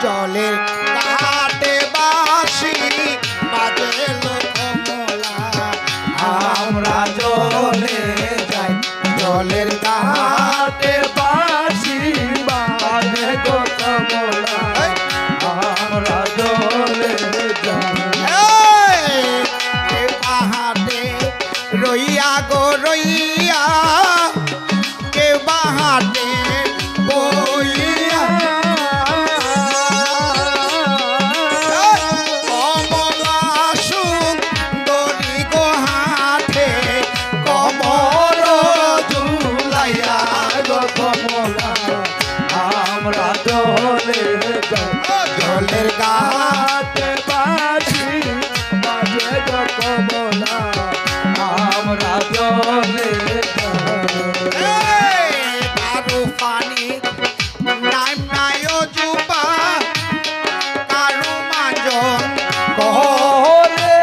জলের ঘাটে বাঁশি বাজে কমলা আমরা চলে যাই জলের ঘাটে বাঁশি বাজে গো কমলা আমরা চলে যাই বাহাটে রইয়া গো রইয়া কে বাহাটে বইয়া কমলা সুন্দরী গো হাতে কমল ঝুলাইয়া গো কমলা আমরা চলে যাই জলের ঘাট হাতে বাঁশি বাজে গো কমলা আমরা চলে যাই কারু পানি নাই নাইও জুপা কারু মাজন ওরে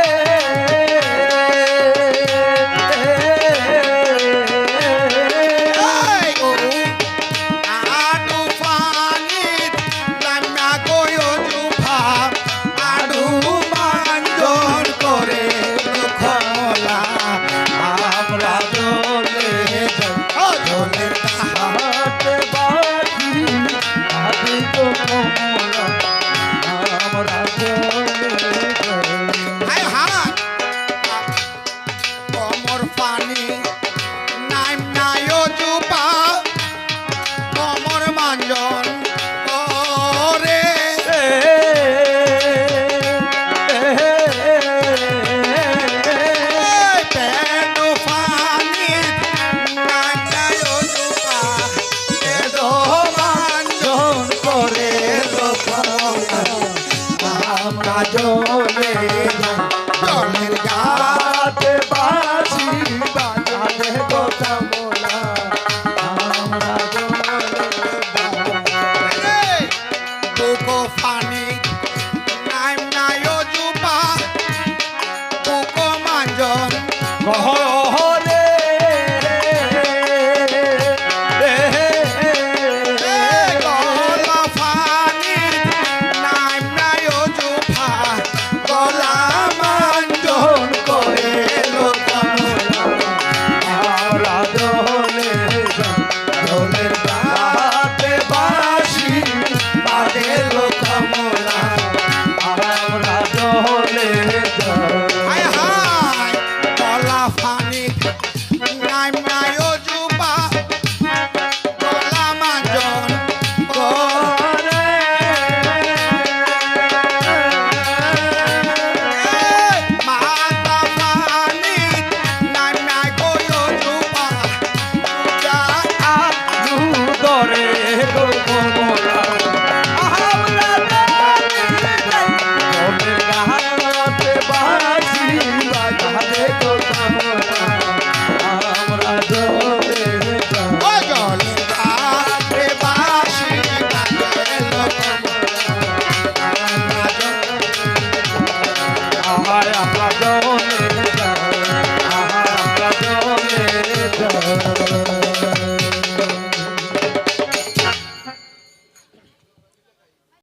আডু পানি নাই না গয়ো জুপা আডু মাজন করে কমলা আমরা চলে যাই জলের হাতে বাঁশি বাজে গো কমলা আমরা চলে যাই হায় কমর পানি নাই নাইও জুপা কমর মাঞ্জন করে পেট পানি নাই নাইও জুপা পেট মাঞ্জন করে আমরা চলে যাই